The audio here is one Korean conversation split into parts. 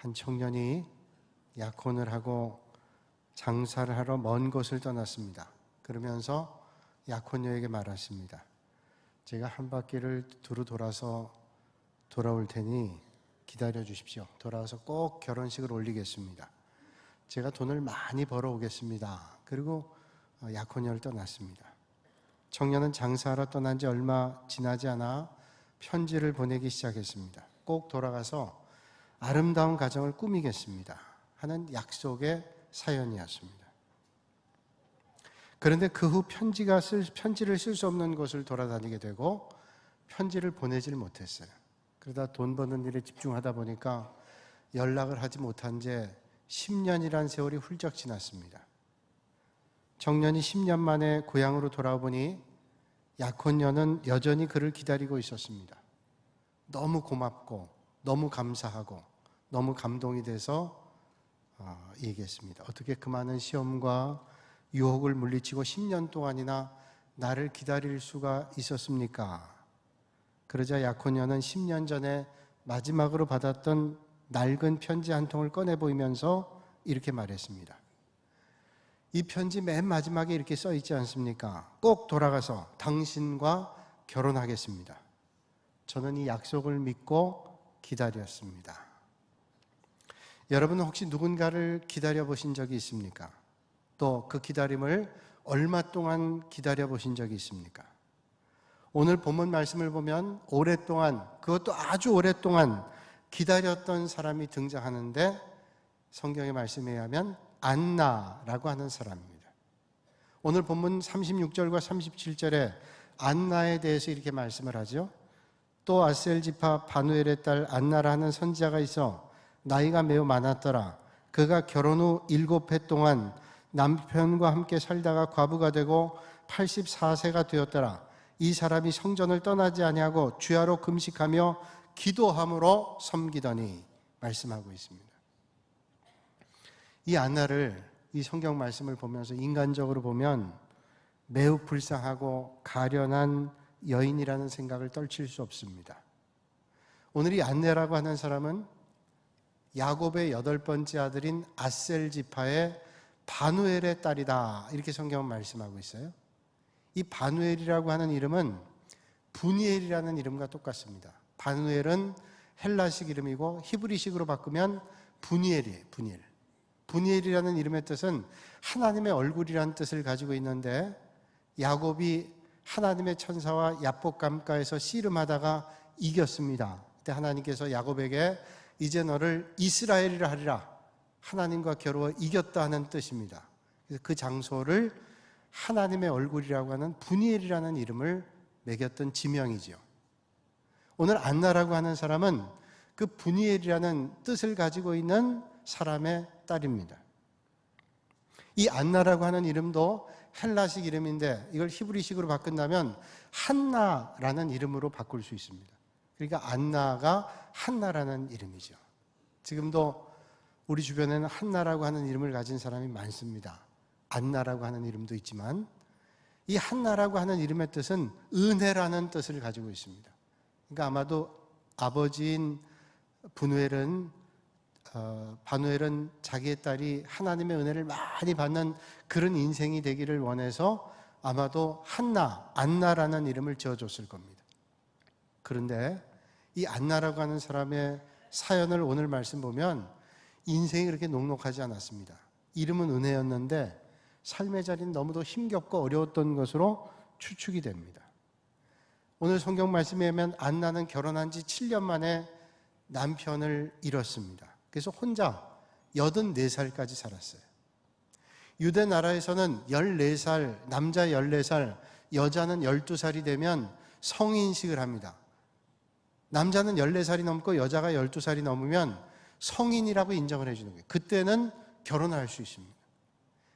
한 청년이 약혼을 하고 장사를 하러 먼 곳을 떠났습니다. 그러면서 약혼녀에게 말했습니다. 제가 한 바퀴를 두루 돌아서 돌아올 테니 기다려 주십시오. 돌아와서 꼭 결혼식을 올리겠습니다. 제가 돈을 많이 벌어오겠습니다. 그리고 약혼녀를 떠났습니다. 청년은 장사하러 떠난 지 얼마 지나지 않아 편지를 보내기 시작했습니다. 꼭 돌아가서 아름다운 가정을 꾸미겠습니다 하는 약속의 사연이었습니다. 그런데 그 후 편지를 쓸 수 없는 곳을 돌아다니게 되고 편지를 보내질 못했어요. 그러다 돈 버는 일에 집중하다 보니까 연락을 하지 못한 지 10년이란 세월이 훌쩍 지났습니다. 청년이 10년 만에 고향으로 돌아와 보니 약혼녀는 여전히 그를 기다리고 있었습니다. 너무 고맙고 너무 감사하고 너무 감동이 돼서 얘기했습니다. 어떻게 그 많은 시험과 유혹을 물리치고 10년 동안이나 나를 기다릴 수가 있었습니까? 그러자 약혼녀는 10년 전에 마지막으로 받았던 낡은 편지 한 통을 꺼내 보이면서 이렇게 말했습니다. 이 편지 맨 마지막에 이렇게 써 있지 않습니까? 꼭 돌아가서 당신과 결혼하겠습니다. 저는 이 약속을 믿고 기다렸습니다. 여러분은 혹시 누군가를 기다려 보신 적이 있습니까? 또 그 기다림을 얼마 동안 기다려 보신 적이 있습니까? 오늘 본문 말씀을 보면 오랫동안, 그것도 아주 오랫동안 기다렸던 사람이 등장하는데 성경의 말씀에 의하면 안나라고 하는 사람입니다. 오늘 본문 36절과 37절에 안나에 대해서 이렇게 말씀을 하죠. 또 아셀 지파 바누엘의 딸 안나라는 선지자가 있어 나이가 매우 많았더라. 그가 결혼 후 7해 동안 남편과 함께 살다가 과부가 되고 84세가 되었더라. 이 사람이 성전을 떠나지 아니하고 주야로 금식하며 기도함으로 섬기더니 말씀하고 있습니다. 이 안나를 이 성경 말씀을 보면서 인간적으로 보면 매우 불쌍하고 가련한 여인이라는 생각을 떨칠 수 없습니다. 오늘 이 안나라고 하는 사람은 야곱의 8번째 아들인 아셀 지파의 바누엘의 딸이다. 이렇게 성경은 말씀하고 있어요. 이 바누엘이라고 하는 이름은 분이엘이라는 이름과 똑같습니다. 바누엘은 헬라식 이름이고 히브리식으로 바꾸면 분이엘이에요. 분이엘. 분이엘이라는 이름의 뜻은 하나님의 얼굴이라는 뜻을 가지고 있는데 야곱이 하나님의 천사와 야복강가에서 씨름하다가 이겼습니다. 그때 하나님께서 야곱에게 이제 너를 이스라엘이라 하리라. 하나님과 겨루어 이겼다 하는 뜻입니다. 그래서 그 장소를 하나님의 얼굴이라고 하는 분이엘이라는 이름을 매겼던 지명이죠. 오늘 안나라고 하는 사람은 그 분이엘이라는 뜻을 가지고 있는 사람의 딸입니다. 이 안나라고 하는 이름도 헬라식 이름인데 이걸 히브리식으로 바꾼다면 한나라는 이름으로 바꿀 수 있습니다. 그러니까 안나가 한나라는 이름이죠. 지금도 우리 주변에는 한나라고 하는 이름을 가진 사람이 많습니다. 안나라고 하는 이름도 있지만 이 한나라고 하는 이름의 뜻은 은혜라는 뜻을 가지고 있습니다. 그러니까 아마도 아버지인 바누엘은 자기의 딸이 하나님의 은혜를 많이 받는 그런 인생이 되기를 원해서 아마도 안나라는 이름을 지어줬을 겁니다. 그런데 이 안나라고 하는 사람의 사연을 오늘 말씀 보면 인생이 그렇게 녹록하지 않았습니다. 이름은 은혜였는데 삶의 자리는 너무도 힘겹고 어려웠던 것으로 추측이 됩니다. 오늘 성경 말씀에 의하면 안나는 결혼한 지 7년 만에 남편을 잃었습니다. 그래서 혼자 84살까지 살았어요. 유대 나라에서는 14살, 남자 14살, 여자는 12살이 되면 성인식을 합니다. 남자는 14살이 넘고 여자가 12살이 넘으면 성인이라고 인정을 해주는 거예요. 그때는 결혼할 수 있습니다.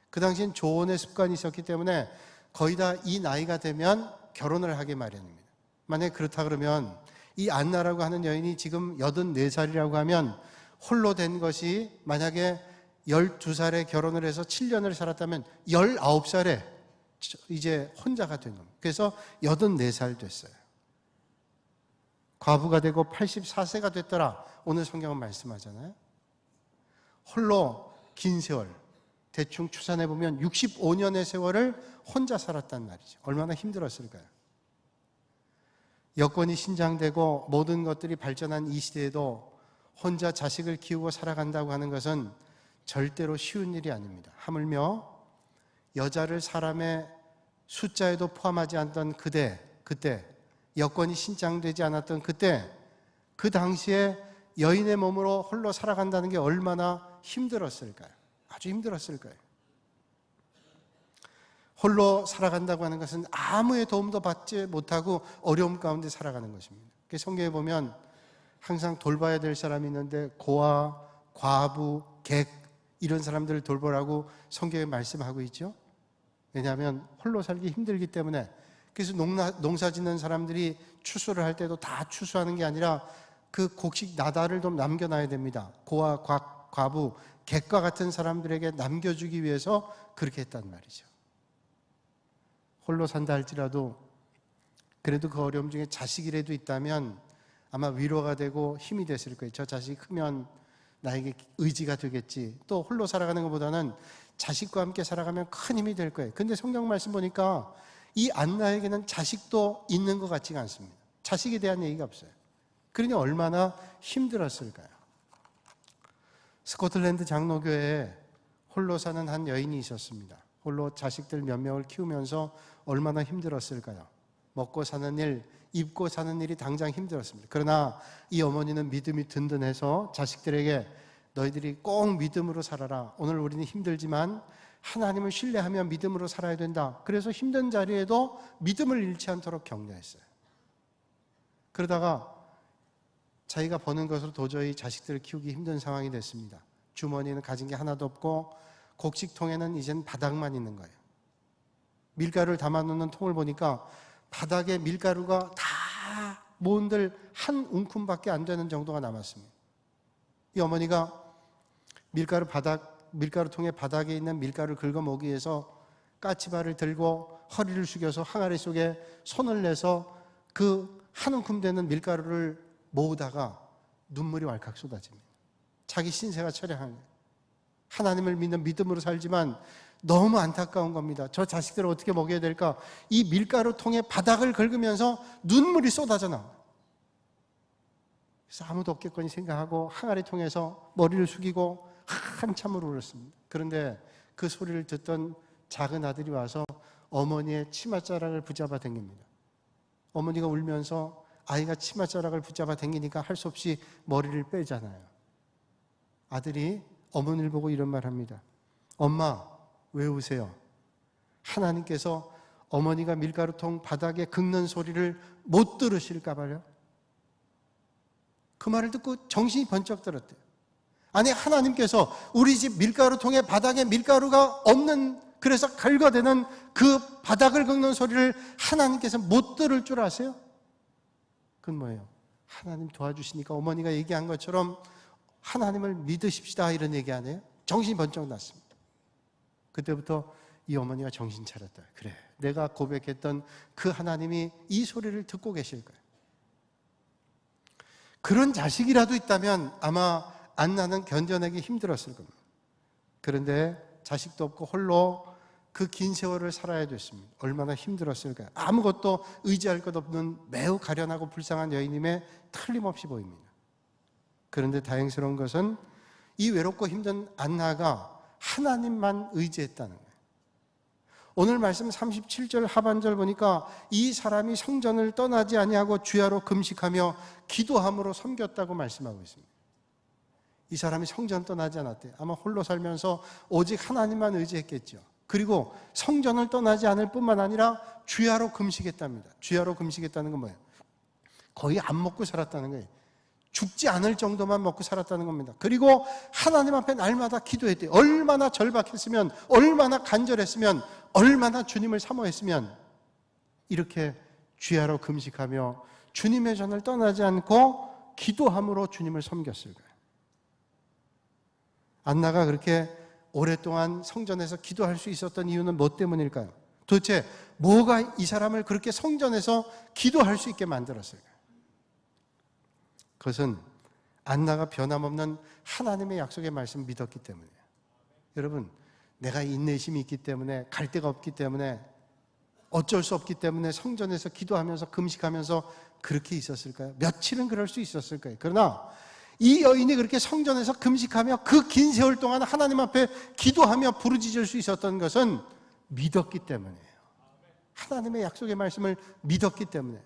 그 당시엔 조혼의 습관이 있었기 때문에 거의 다 이 나이가 되면 결혼을 하게 마련입니다. 만약에 그렇다 그러면 이 안나라고 하는 여인이 지금 84살이라고 하면 홀로 된 것이 만약에 12살에 결혼을 해서 7년을 살았다면 19살에 이제 혼자가 된 겁니다. 그래서 84살 됐어요. 과부가 되고 84세가 됐더라. 오늘 성경은 말씀하잖아요. 홀로 긴 세월, 대충 추산해 보면 65년의 세월을 혼자 살았단 말이죠. 얼마나 힘들었을까요? 여권이 신장되고 모든 것들이 발전한 이 시대에도 혼자 자식을 키우고 살아간다고 하는 것은 절대로 쉬운 일이 아닙니다. 하물며 여자를 사람의 숫자에도 포함하지 않던 그때 여권이 신장되지 않았던 그때, 그 당시에 여인의 몸으로 홀로 살아간다는 게 얼마나 힘들었을까요? 아주 힘들었을 거예요. 홀로 살아간다고 하는 것은 아무의 도움도 받지 못하고 어려움 가운데 살아가는 것입니다. 성경에 보면 항상 돌봐야 될 사람이 있는데 고아, 과부, 객 이런 사람들을 돌보라고 성경에 말씀하고 있죠. 왜냐하면 홀로 살기 힘들기 때문에. 그래서 농사 짓는 사람들이 추수를 할 때도 다 추수하는 게 아니라 그 곡식 나달을 좀 남겨놔야 됩니다. 고아, 과부, 객과 같은 사람들에게 남겨주기 위해서 그렇게 했단 말이죠. 홀로 산다 할지라도 그래도 그 어려움 중에 자식이라도 있다면 아마 위로가 되고 힘이 됐을 거예요. 저 자식이 크면 나에게 의지가 되겠지. 또 홀로 살아가는 것보다는 자식과 함께 살아가면 큰 힘이 될 거예요. 근데 성경 말씀 보니까 이 안나에게는 자식도 있는 것 같지가 않습니다. 자식에 대한 얘기가 없어요. 그러니 얼마나 힘들었을까요? 스코틀랜드 장로교회에 홀로 사는 한 여인이 있었습니다. 홀로 자식들 몇 명을 키우면서 얼마나 힘들었을까요? 먹고 사는 일, 입고 사는 일이 당장 힘들었습니다. 그러나 이 어머니는 믿음이 든든해서 자식들에게 너희들이 꼭 믿음으로 살아라. 오늘 우리는 힘들지만 하나님을 신뢰하며 믿음으로 살아야 된다. 그래서 힘든 자리에도 믿음을 잃지 않도록 격려했어요. 그러다가 자기가 버는 것으로 도저히 자식들을 키우기 힘든 상황이 됐습니다. 주머니는 가진 게 하나도 없고 곡식통에는 이젠 바닥만 있는 거예요. 밀가루를 담아놓는 통을 보니까 바닥에 밀가루가 다 모은들 한 움큼밖에 안 되는 정도가 남았습니다. 이 어머니가 밀가루통의 바닥에 있는 밀가루를 긁어 먹기 위해서 까치발을 들고 허리를 숙여서 항아리 속에 손을 내서 그 한 움큼 되는 밀가루를 모으다가 눈물이 왈칵 쏟아집니다. 자기 신세가 처량한 거예요. 하나님을 믿는 믿음으로 살지만 너무 안타까운 겁니다. 저 자식들을 어떻게 먹여야 될까? 이 밀가루통의 바닥을 긁으면서 눈물이 쏟아져 나와요. 그래서 아무도 없겠거니 생각하고 항아리 통해서 머리를 숙이고 한참을 울었습니다. 그런데 그 소리를 듣던 작은 아들이 와서 어머니의 치맛자락을 붙잡아 당깁니다. 어머니가 울면서 아이가 치맛자락을 붙잡아 당기니까 할 수 없이 머리를 빼잖아요. 아들이 어머니를 보고 이런 말 합니다. 엄마, 왜 우세요? 하나님께서 어머니가 밀가루통 바닥에 긁는 소리를 못 들으실까 봐요. 그 말을 듣고 정신이 번쩍 들었대요. 아니, 하나님께서 우리 집 밀가루통에 바닥에 밀가루가 없는, 그래서 긁어대는 그 바닥을 긁는 소리를 하나님께서 못 들을 줄 아세요? 그건 뭐예요? 하나님 도와주시니까 어머니가 얘기한 것처럼 하나님을 믿으십시다 이런 얘기 안 해요? 정신이 번쩍 났습니다. 그때부터 이 어머니가 정신 차렸다. 그래, 내가 고백했던 그 하나님이 이 소리를 듣고 계실 거예요. 그런 자식이라도 있다면 아마 안나는 견뎌내기 힘들었을 겁니다. 그런데 자식도 없고 홀로 그 긴 세월을 살아야 됐습니다. 얼마나 힘들었을까요? 아무것도 의지할 것 없는 매우 가련하고 불쌍한 여인임에 틀림없이 보입니다. 그런데 다행스러운 것은 이 외롭고 힘든 안나가 하나님만 의지했다는 거예요. 오늘 말씀 37절 하반절 보니까 이 사람이 성전을 떠나지 아니하고 주야로 금식하며 기도함으로 섬겼다고 말씀하고 있습니다. 이 사람이 성전 떠나지 않았대요. 아마 홀로 살면서 오직 하나님만 의지했겠죠. 그리고 성전을 떠나지 않을 뿐만 아니라 주야로 금식했답니다. 주야로 금식했다는 건 뭐예요? 거의 안 먹고 살았다는 거예요. 죽지 않을 정도만 먹고 살았다는 겁니다. 그리고 하나님 앞에 날마다 기도했대요. 얼마나 절박했으면, 얼마나 간절했으면, 얼마나 주님을 사모했으면 이렇게 주야로 금식하며 주님의 전을 떠나지 않고 기도함으로 주님을 섬겼을 거예요. 안나가 그렇게 오랫동안 성전에서 기도할 수 있었던 이유는 뭐 때문일까요? 도대체 뭐가 이 사람을 그렇게 성전에서 기도할 수 있게 만들었을까요? 그것은 안나가 변함없는 하나님의 약속의 말씀을 믿었기 때문이에요. 여러분, 내가 인내심이 있기 때문에, 갈 데가 없기 때문에, 어쩔 수 없기 때문에 성전에서 기도하면서 금식하면서 그렇게 있었을까요? 며칠은 그럴 수 있었을까요? 그러나 이 여인이 그렇게 성전에서 금식하며 그 긴 세월 동안 하나님 앞에 기도하며 부르짖을 수 있었던 것은 믿었기 때문이에요. 하나님의 약속의 말씀을 믿었기 때문에.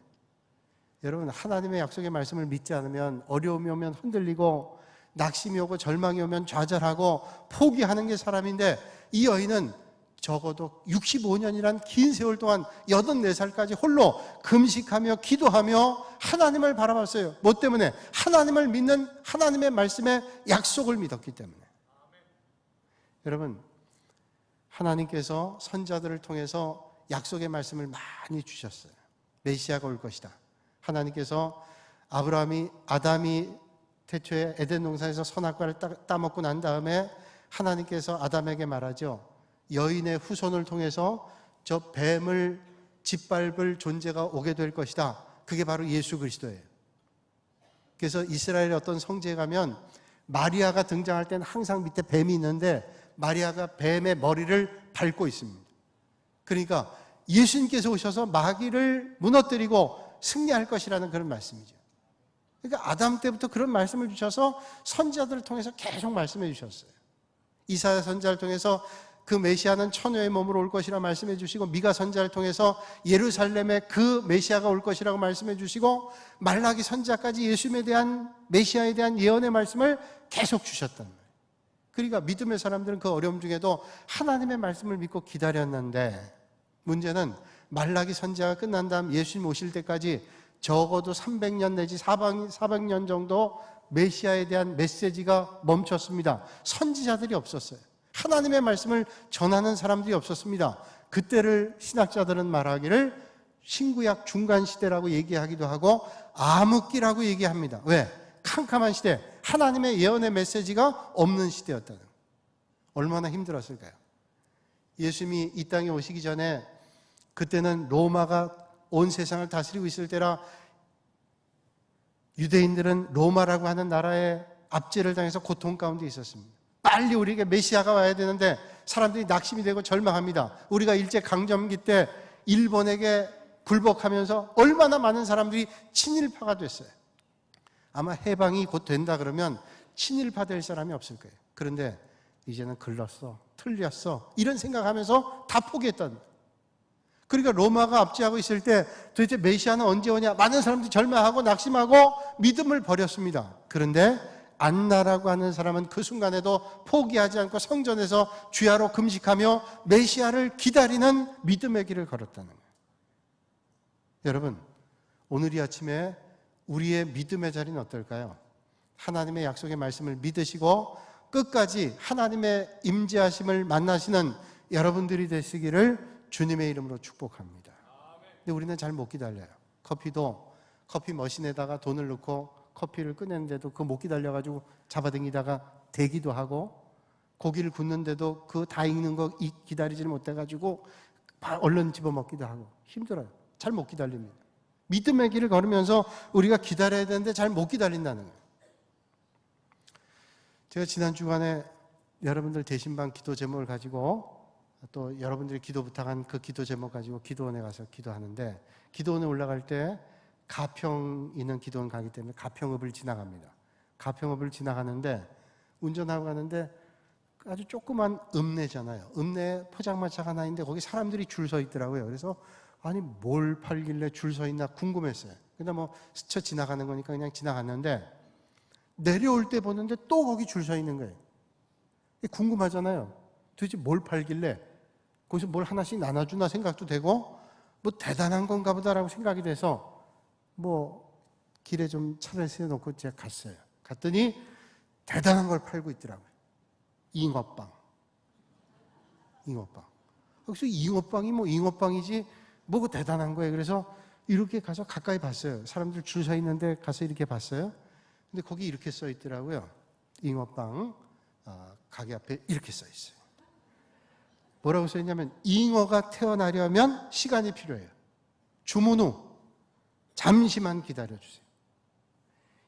여러분, 하나님의 약속의 말씀을 믿지 않으면 어려움이 오면 흔들리고 낙심이 오고 절망이 오면 좌절하고 포기하는 게 사람인데, 이 여인은 적어도 65년이란 긴 세월 동안 84살까지 홀로 금식하며 기도하며 하나님을 바라봤어요. 뭐 때문에? 하나님을 믿는 하나님의 말씀에 약속을 믿었기 때문에. 여러분, 하나님께서 선자들을 통해서 약속의 말씀을 많이 주셨어요. 메시아가 올 것이다. 하나님께서 아담이 태초에 에덴 동산에서 선악과를 따먹고 난 다음에 하나님께서 아담에게 말하죠. 여인의 후손을 통해서 저 뱀을 짓밟을 존재가 오게 될 것이다. 그게 바로 예수 그리스도예요. 그래서 이스라엘의 어떤 성지에 가면 마리아가 등장할 때는 항상 밑에 뱀이 있는데 마리아가 뱀의 머리를 밟고 있습니다. 그러니까 예수님께서 오셔서 마귀를 무너뜨리고 승리할 것이라는 그런 말씀이죠. 그러니까 아담 때부터 그런 말씀을 주셔서 선지자들을 통해서 계속 말씀해 주셨어요. 이사야 선지자를 통해서 그 메시아는 처녀의 몸으로 올 것이라 말씀해 주시고, 미가 선지자를 통해서 예루살렘에 그 메시아가 올 것이라고 말씀해 주시고, 말라기 선지자까지 예수님에 대한, 메시아에 대한 예언의 말씀을 계속 주셨단 말이에요. 그러니까 믿음의 사람들은 그 어려움 중에도 하나님의 말씀을 믿고 기다렸는데, 문제는 말라기 선지자가 끝난 다음 예수님 오실 때까지 적어도 300년 내지 400년 정도 메시아에 대한 메시지가 멈췄습니다. 선지자들이 없었어요. 하나님의 말씀을 전하는 사람들이 없었습니다. 그때를 신학자들은 말하기를 신구약 중간시대라고 얘기하기도 하고 암흑기라고 얘기합니다. 왜? 캄캄한 시대, 하나님의 예언의 메시지가 없는 시대였다는. 얼마나 힘들었을까요? 예수님이 이 땅에 오시기 전에, 그때는 로마가 온 세상을 다스리고 있을 때라 유대인들은 로마라고 하는 나라의 압제를 당해서 고통 가운데 있었습니다. 빨리 우리에게 메시아가 와야 되는데 사람들이 낙심이 되고 절망합니다. 우리가 일제강점기 때 일본에게 굴복하면서 얼마나 많은 사람들이 친일파가 됐어요. 아마 해방이 곧 된다 그러면 친일파 될 사람이 없을 거예요. 그런데 이제는 글렀어, 틀렸어, 이런 생각하면서 다 포기했던. 그러니까 로마가 압제하고 있을 때 도대체 메시아는 언제 오냐, 많은 사람들이 절망하고 낙심하고 믿음을 버렸습니다. 그런데 안나라고 하는 사람은 그 순간에도 포기하지 않고 성전에서 주야로 금식하며 메시아를 기다리는 믿음의 길을 걸었다는 거예요. 여러분, 오늘 이 아침에 우리의 믿음의 자리는 어떨까요? 하나님의 약속의 말씀을 믿으시고 끝까지 하나님의 임재하심을 만나시는 여러분들이 되시기를 주님의 이름으로 축복합니다. 근데 우리는 잘 못 기다려요. 커피 머신에다가 돈을 넣고 커피를 꺼내는데도 그거 못 기다려가지고 잡아당기다가 대기도 하고, 고기를 굽는데도 그 다 익는 거 기다리지를 못해가지고 얼른 집어먹기도 하고 힘들어요. 잘 못 기다립니다. 믿음의 길을 걸으면서 우리가 기다려야 되는데 잘 못 기다린다는 거예요. 제가 지난 주간에 여러분들 대신방 기도 제목을 가지고, 또 여러분들이 기도 부탁한 그 기도 제목 가지고 기도원에 가서 기도하는데, 기도원에 올라갈 때 가평 있는 기도원 가기 때문에 가평읍을 지나갑니다. 가평읍을 지나가는데 운전하고 가는데 아주 조그만 읍내잖아요. 읍내에 포장마차가 하나 있는데 거기 사람들이 줄 서 있더라고요. 그래서 아니 뭘 팔길래 줄 서 있나 궁금했어요. 근데 뭐 스쳐 지나가는 거니까 그냥 지나갔는데, 내려올 때 보는데 또 거기 줄 서 있는 거예요. 궁금하잖아요. 도대체 뭘 팔길래 거기서 뭘 하나씩 나눠주나 생각도 되고, 뭐 대단한 건가 보다라고 생각이 돼서 뭐 길에 좀 차를 세워놓고 제가 갔어요. 갔더니 대단한 걸 팔고 있더라고요. 잉어빵. 그래서 잉어빵이 뭐 잉어빵이지 뭐고 대단한 거예요. 그래서 이렇게 가서 가까이 봤어요. 사람들 줄 서 있는데 가서 이렇게 봤어요. 근데 거기 이렇게 써 있더라고요. 잉어빵 가게 앞에 이렇게 써 있어요. 뭐라고 써 있냐면, 잉어가 태어나려면 시간이 필요해요. 주문 후 잠시만 기다려주세요.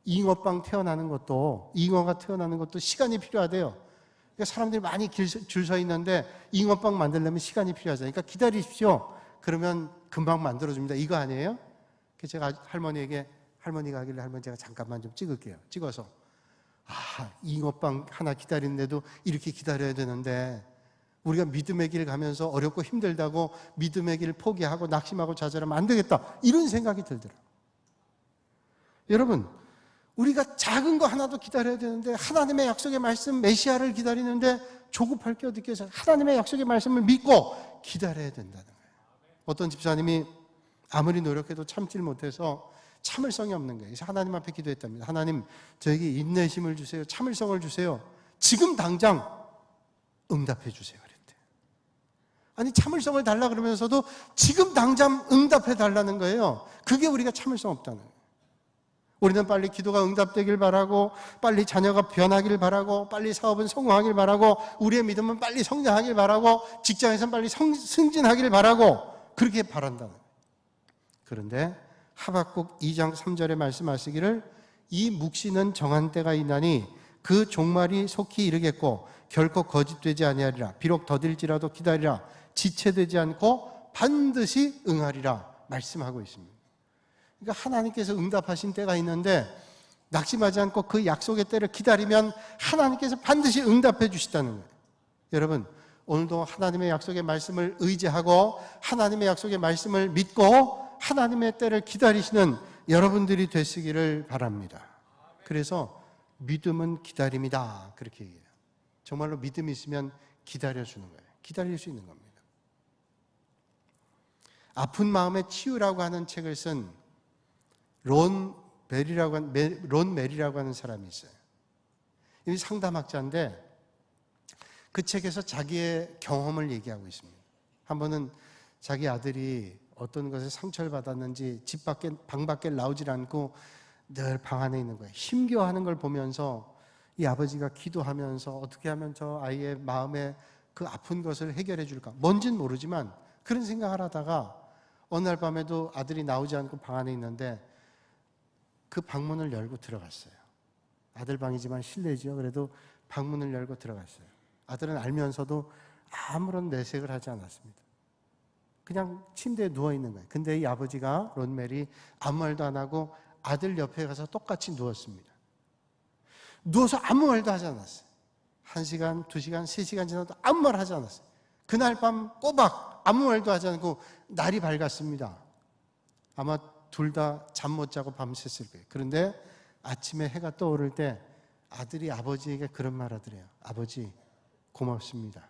잉어빵 태어나는 것도, 잉어가 태어나는 것도 시간이 필요하대요. 그러니까 사람들이 많이 줄 서 있는데 잉어빵 만들려면 시간이 필요하잖아요. 그러니까 기다리십시오. 그러면 금방 만들어줍니다. 이거 아니에요? 그래서 제가 할머니가 하길래 할머니 제가 잠깐만 좀 찍을게요. 찍어서 잉어빵 하나 기다리는데도 이렇게 기다려야 되는데 우리가 믿음의 길 가면서 어렵고 힘들다고 믿음의 길 포기하고 낙심하고 좌절하면 안 되겠다, 이런 생각이 들더라고요. 여러분, 우리가 작은 거 하나도 기다려야 되는데 하나님의 약속의 말씀, 메시아를 기다리는데 조급할 게 어디 있겠어요. 하나님의 약속의 말씀을 믿고 기다려야 된다는 거예요. 어떤 집사님이 아무리 노력해도 참질 못해서 참을성이 없는 거예요. 그래서 하나님 앞에 기도했답니다. 하나님, 저에게 인내심을 주세요. 참을성을 주세요. 지금 당장 응답해 주세요. 그랬대요. 아니, 참을성을 달라 그러면서도 지금 당장 응답해 달라는 거예요. 그게 우리가 참을성 없다는 거예요. 우리는 빨리 기도가 응답되길 바라고, 빨리 자녀가 변하길 바라고, 빨리 사업은 성공하길 바라고, 우리의 믿음은 빨리 성장하길 바라고, 직장에서는 빨리 승진하길 바라고, 그렇게 바란다는 거예요. 그런데 하박국 2장 3절에 말씀하시기를 이 묵시는 정한 때가 있나니 그 종말이 속히 이르겠고 결코 거짓되지 아니하리라. 비록 더딜지라도 기다리라. 지체되지 않고 반드시 응하리라 말씀하고 있습니다. 그러니까 하나님께서 응답하신 때가 있는데 낙심하지 않고 그 약속의 때를 기다리면 하나님께서 반드시 응답해 주시다는 거예요. 여러분, 오늘도 하나님의 약속의 말씀을 의지하고 하나님의 약속의 말씀을 믿고 하나님의 때를 기다리시는 여러분들이 되시기를 바랍니다. 그래서 믿음은 기다림이다, 그렇게 얘기해요. 정말로 믿음이 있으면 기다려주는 거예요. 기다릴 수 있는 겁니다. 아픈 마음의 치유라고 하는 책을 쓴 론 메리라고 하는 사람이 있어요. 이 상담학자인데 그 책에서 자기의 경험을 얘기하고 있습니다. 한 번은 자기 아들이 어떤 것에 상처를 받았는지 방 밖에 나오질 않고 늘 방 안에 있는 거예요. 힘겨워하는 걸 보면서 이 아버지가 기도하면서 어떻게 하면 저 아이의 마음에 그 아픈 것을 해결해 줄까? 뭔지는 모르지만 그런 생각을 하다가 어느 날 밤에도 아들이 나오지 않고 방 안에 있는데 그 방문을 열고 들어갔어요. 아들 방이지만 실내죠. 그래도 방문을 열고 들어갔어요. 아들은 알면서도 아무런 내색을 하지 않았습니다. 그냥 침대에 누워있는 거예요. 근데 이 아버지가 론멜이 아무 말도 안 하고 아들 옆에 가서 똑같이 누웠습니다. 누워서 아무 말도 하지 않았어요. 1시간, 2시간, 3시간 지나도 아무 말 하지 않았어요. 그날 밤 꼬박 아무 말도 하지 않고 날이 밝았습니다. 아마 둘 다 잠 못 자고 밤샜을 거예요. 그런데 아침에 해가 떠오를 때 아들이 아버지에게 그런 말 하더래요. 아버지, 고맙습니다.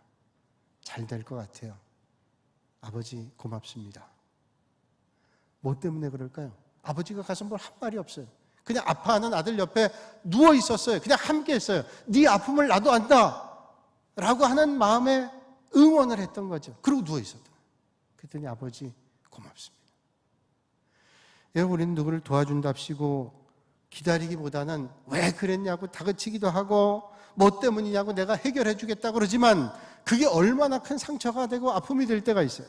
잘 될 것 같아요. 아버지, 고맙습니다. 뭐 때문에 그럴까요? 아버지가 가서 뭘 한 말이 없어요. 그냥 아파하는 아들 옆에 누워 있었어요. 그냥 함께 했어요. 네 아픔을 나도 안다 라고 하는 마음에 응원을 했던 거죠. 그리고 누워 있었던 거예요. 그랬더니 아버지, 고맙습니다. 여러분, 우리는 누구를 도와준답시고 기다리기보다는 왜 그랬냐고 다그치기도 하고 뭐 때문이냐고 내가 해결해 주겠다 그러지만 그게 얼마나 큰 상처가 되고 아픔이 될 때가 있어요.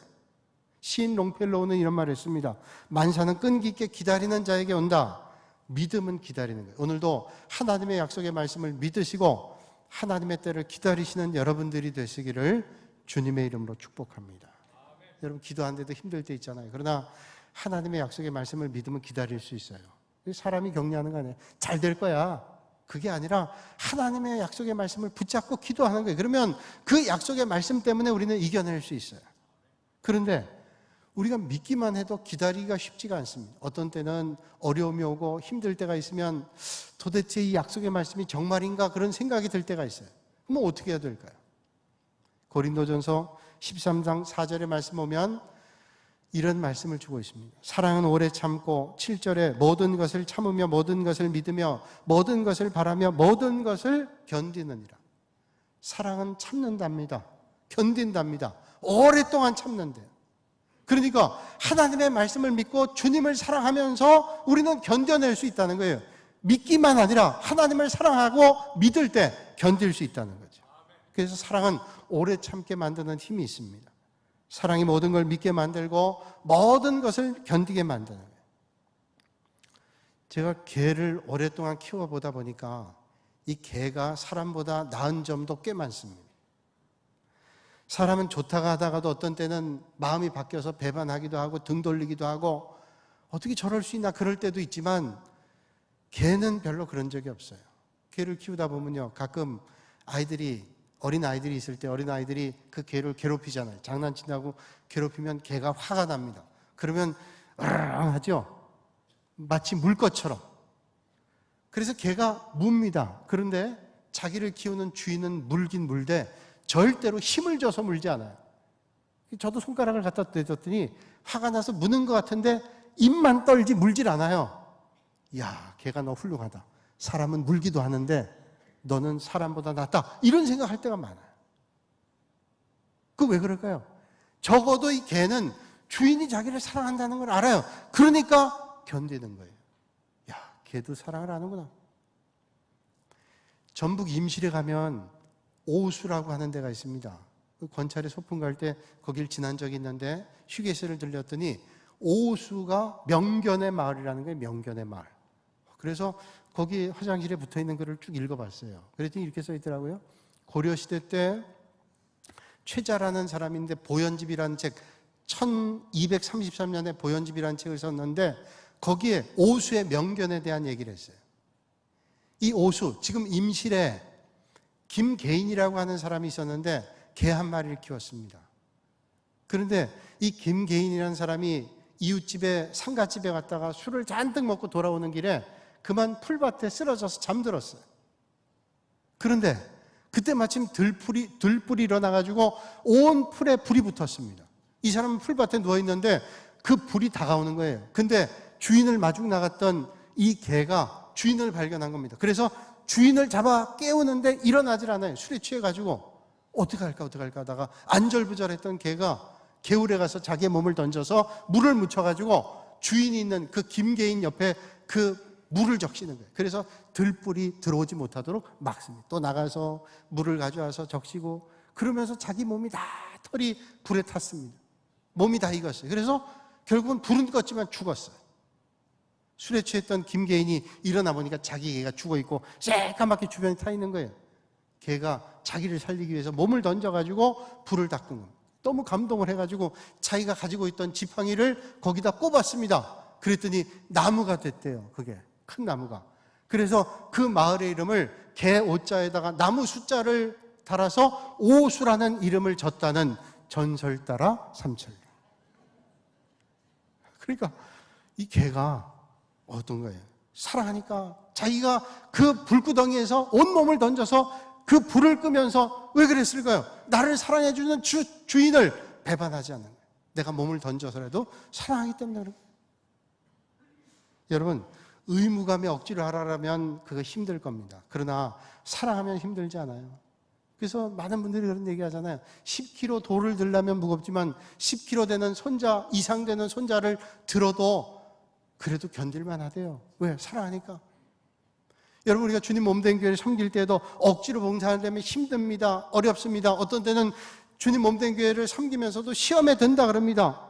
시인 롱펠로우는 이런 말을 했습니다. 만사는 끈기 있게 기다리는 자에게 온다. 믿음은 기다리는 거예요. 오늘도 하나님의 약속의 말씀을 믿으시고 하나님의 때를 기다리시는 여러분들이 되시기를 주님의 이름으로 축복합니다. 여러분, 기도하는데도 힘들 때 있잖아요. 그러나 하나님의 약속의 말씀을 믿으면 기다릴 수 있어요. 사람이 격려하는 거 아니에요. 잘 될 거야. 그게 아니라 하나님의 약속의 말씀을 붙잡고 기도하는 거예요. 그러면 그 약속의 말씀 때문에 우리는 이겨낼 수 있어요. 그런데 우리가 믿기만 해도 기다리기가 쉽지가 않습니다. 어떤 때는 어려움이 오고 힘들 때가 있으면 도대체 이 약속의 말씀이 정말인가 그런 생각이 들 때가 있어요. 그럼 어떻게 해야 될까요? 고린도전서 13장 4절의 말씀 보면 이런 말씀을 주고 있습니다. 사랑은 오래 참고 7절에 모든 것을 참으며 모든 것을 믿으며 모든 것을 바라며 모든 것을 견디느니라. 사랑은 참는답니다. 견딘답니다. 오랫동안 참는데요. 그러니까 하나님의 말씀을 믿고 주님을 사랑하면서 우리는 견뎌낼 수 있다는 거예요. 믿기만 아니라 하나님을 사랑하고 믿을 때 견딜 수 있다는 거죠. 그래서 사랑은 오래 참게 만드는 힘이 있습니다. 사랑이 모든 걸 믿게 만들고 모든 것을 견디게 만드는 거예요. 제가 개를 오랫동안 키워보다 보니까 이 개가 사람보다 나은 점도 꽤 많습니다. 사람은 좋다가 하다가도 어떤 때는 마음이 바뀌어서 배반하기도 하고 등 돌리기도 하고 어떻게 저럴 수 있나 그럴 때도 있지만 개는 별로 그런 적이 없어요. 개를 키우다 보면요, 가끔 어린 아이들이 있을 때 어린 아이들이 그 개를 괴롭히잖아요. 장난친다고 괴롭히면 개가 화가 납니다. 그러면 으르렁 하죠. 마치 물 것처럼. 그래서 개가 뭅니다. 그런데 자기를 키우는 주인은 물긴 물되 절대로 힘을 줘서 물지 않아요. 저도 손가락을 갖다 대줬더니 화가 나서 무는 것 같은데 입만 떨지 물질 않아요. 야, 걔가 너 훌륭하다. 사람은 물기도 하는데 너는 사람보다 낫다. 이런 생각할 때가 많아요. 그 왜 그럴까요? 적어도 이 개는 주인이 자기를 사랑한다는 걸 알아요. 그러니까 견디는 거예요. 야, 개도 사랑을 하는구나. 전북 임실에 가면 오수라고 하는 데가 있습니다. 그 권찰에 소풍 갈 때 거길 지난 적이 있는데 휴게소를 들렸더니 오수가 명견의 마을이라는 거예요. 명견의 마을. 그래서 거기 화장실에 붙어있는 글을 쭉 읽어봤어요. 그랬더니 이렇게 써있더라고요. 고려시대 때 최자라는 사람인데 보연집이라는 책, 1233년에 보연집이라는 책을 썼는데 거기에 오수의 명견에 대한 얘기를 했어요. 이 오수, 지금 임실에 김계인이라고 하는 사람이 있었는데 개 한 마리를 키웠습니다. 그런데 이 김계인이라는 사람이 이웃집에 상가집에 갔다가 술을 잔뜩 먹고 돌아오는 길에 그만 풀밭에 쓰러져서 잠들었어요. 그런데 그때 마침 들불이 일어나가지고 온 풀에 불이 붙었습니다. 이 사람은 풀밭에 누워있는데 그 불이 다가오는 거예요. 근데 주인을 마중 나갔던 이 개가 주인을 발견한 겁니다. 그래서 주인을 잡아 깨우는데 일어나질 않아요. 술에 취해가지고 어떻게 할까 하다가 안절부절했던 개가 개울에 가서 자기의 몸을 던져서 물을 묻혀가지고 주인이 있는 그 김계인 옆에 그 물을 적시는 거예요. 그래서 들불이 들어오지 못하도록 막습니다. 또 나가서 물을 가져와서 적시고 그러면서 자기 몸이 다 털이 불에 탔습니다. 몸이 다 익었어요. 그래서 결국은 불은 껐지만 죽었어요. 술에 취했던 김계인이 일어나 보니까 자기 개가 죽어있고 새까맣게 주변에 타 있는 거예요. 개가 자기를 살리기 위해서 몸을 던져가지고 불을 닦은 겁니다. 너무 감동을 해가지고 자기가 가지고 있던 지팡이를 거기다 꼽았습니다. 그랬더니 나무가 됐대요. 그게 큰 나무가. 그래서 그 마을의 이름을 개 오자에다가 나무 숫자를 달아서 오수라는 이름을 졌다는 전설 따라 삼천리. 그러니까 이 개가 어떤 거예요? 사랑하니까 자기가 그 불구덩이에서 온몸을 던져서 그 불을 끄면서 왜 그랬을까요? 나를 사랑해주는 주인을 배반하지 않는 거예요. 내가 몸을 던져서라도 사랑하기 때문에 그런 거예요. 여러분, 의무감에 억지로 하라면 그거 힘들 겁니다. 그러나 사랑하면 힘들지 않아요. 그래서 많은 분들이 그런 얘기 하잖아요. 10kg 돌을 들려면 무겁지만 10kg 되는 손자, 이상 되는 손자를 들어도 그래도 견딜만 하대요. 왜? 사랑하니까. 여러분, 우리가 주님 몸된 교회를 섬길 때도 억지로 봉사하려면 힘듭니다. 어렵습니다. 어떤 때는 주님 몸된 교회를 섬기면서도 시험에 든다 그럽니다.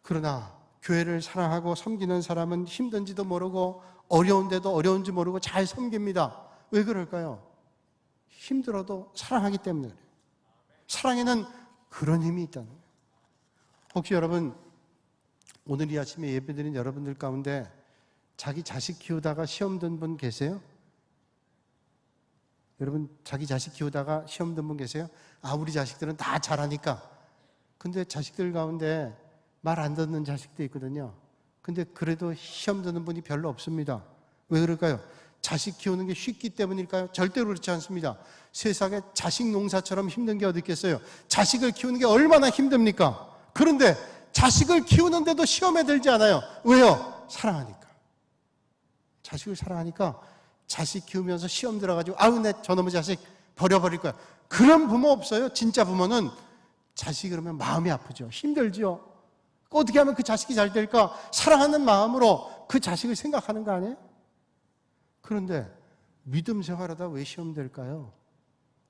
그러나 교회를 사랑하고 섬기는 사람은 힘든지도 모르고 어려운데도 어려운지 모르고 잘 섬깁니다. 왜 그럴까요? 힘들어도 사랑하기 때문에 그래요. 사랑에는 그런 힘이 있다는 거예요. 혹시 여러분, 오늘 이 아침에 예배드린 여러분들 가운데 자기 자식 키우다가 시험 든 분 계세요? 여러분, 자기 자식 키우다가 시험 든 분 계세요? 아, 우리 자식들은 다 잘하니까. 근데 자식들 가운데 말 안 듣는 자식도 있거든요. 근데 그래도 시험 드는 분이 별로 없습니다. 왜 그럴까요? 자식 키우는 게 쉽기 때문일까요? 절대로 그렇지 않습니다. 세상에 자식 농사처럼 힘든 게 어디 있겠어요? 자식을 키우는 게 얼마나 힘듭니까? 그런데 자식을 키우는데도 시험에 들지 않아요. 왜요? 사랑하니까. 자식을 사랑하니까 자식 키우면서 시험 들어가지고 아우, 내 저놈의 자식 버려버릴 거야. 그런 부모 없어요. 진짜 부모는 자식이 그러면 마음이 아프죠. 힘들죠. 어떻게 하면 그 자식이 잘 될까? 사랑하는 마음으로 그 자식을 생각하는 거 아니에요? 그런데 믿음 생활하다 왜 시험 될까요?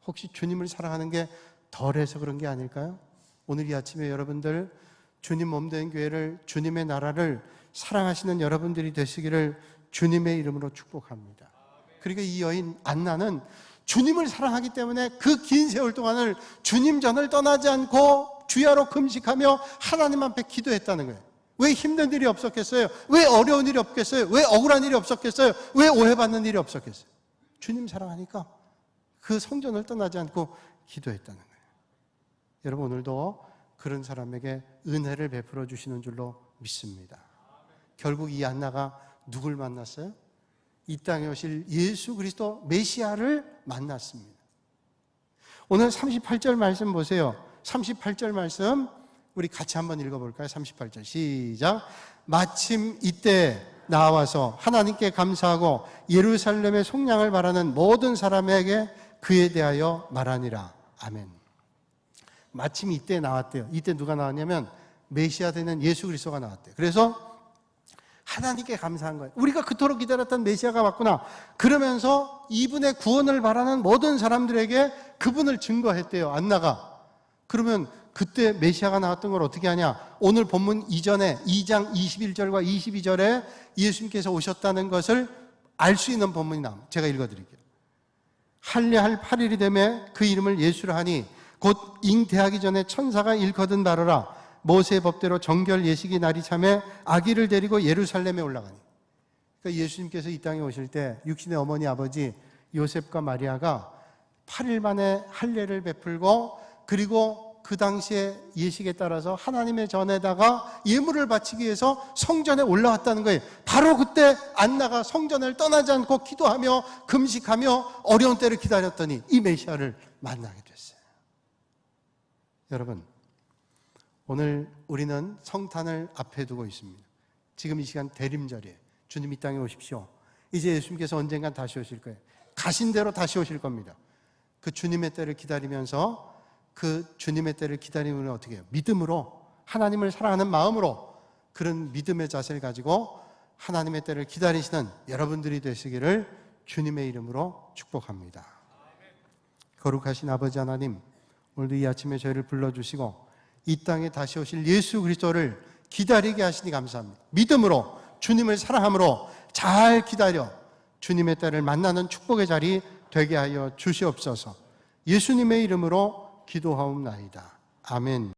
혹시 주님을 사랑하는 게 덜해서 그런 게 아닐까요? 오늘 이 아침에 여러분들 주님 몸된 교회를, 주님의 나라를 사랑하시는 여러분들이 되시기를 주님의 이름으로 축복합니다. 그리고 이 여인 안나는 주님을 사랑하기 때문에 그 긴 세월 동안을 주님 전을 떠나지 않고 주야로 금식하며 하나님 앞에 기도했다는 거예요. 왜 힘든 일이 없었겠어요? 왜 어려운 일이 없겠어요? 왜 억울한 일이 없었겠어요? 왜 오해받는 일이 없었겠어요? 주님 사랑하니까 그 성전을 떠나지 않고 기도했다는 거예요. 여러분, 오늘도 그런 사람에게 은혜를 베풀어 주시는 줄로 믿습니다. 결국 이 안나가 누굴 만났어요? 이 땅에 오실 예수 그리스도 메시아를 만났습니다. 오늘 38절 말씀 보세요. 38절 말씀 우리 같이 한번 읽어볼까요? 38절 시작. 마침 이때 나와서 하나님께 감사하고 예루살렘의 속량을 바라는 모든 사람에게 그에 대하여 말하니라. 아멘. 마침 이때 나왔대요. 이때 누가 나왔냐면 메시아 되는 예수 그리스도가 나왔대요. 그래서 하나님께 감사한 거예요. 우리가 그토록 기다렸던 메시아가 왔구나. 그러면서 이분의 구원을 바라는 모든 사람들에게 그분을 증거했대요. 안나가. 그러면 그때 메시아가 나왔던 걸 어떻게 하냐? 오늘 본문 이전에 2장 21절과 22절에 예수님께서 오셨다는 것을 알 수 있는 본문이 나옵니다. 제가 읽어드릴게요. 할례할 8일이 되매 그 이름을 예수라 하니 곧 잉태하기 전에 천사가 일거든 다르라. 모세의 법대로 정결 예식이 날이 참에 아기를 데리고 예루살렘에 올라가니. 그러니까 예수님께서 이 땅에 오실 때 육신의 어머니 아버지 요셉과 마리아가 8일 만에 할례를 베풀고, 그리고 그 당시에 예식에 따라서 하나님의 전에다가 예물을 바치기 위해서 성전에 올라왔다는 거예요. 바로 그때 안나가 성전을 떠나지 않고 기도하며 금식하며 어려운 때를 기다렸더니 이 메시아를 만나게 됐어요. 여러분, 오늘 우리는 성탄을 앞에 두고 있습니다. 지금 이 시간 대림절이에요. 주님 이 땅에 오십시오. 이제 예수님께서 언젠간 다시 오실 거예요. 가신 대로 다시 오실 겁니다. 그 주님의 때를 기다리면서, 그 주님의 때를 기다리면 어떻게 해요? 믿음으로, 하나님을 사랑하는 마음으로, 그런 믿음의 자세를 가지고 하나님의 때를 기다리시는 여러분들이 되시기를 주님의 이름으로 축복합니다. 거룩하신 아버지 하나님, 오늘도 이 아침에 저희를 불러주시고 이 땅에 다시 오실 예수 그리스도를 기다리게 하시니 감사합니다. 믿음으로, 주님을 사랑함으로 잘 기다려 주님의 때를 만나는 축복의 자리 되게 하여 주시옵소서. 예수님의 이름으로 기도하옵나이다. 아멘.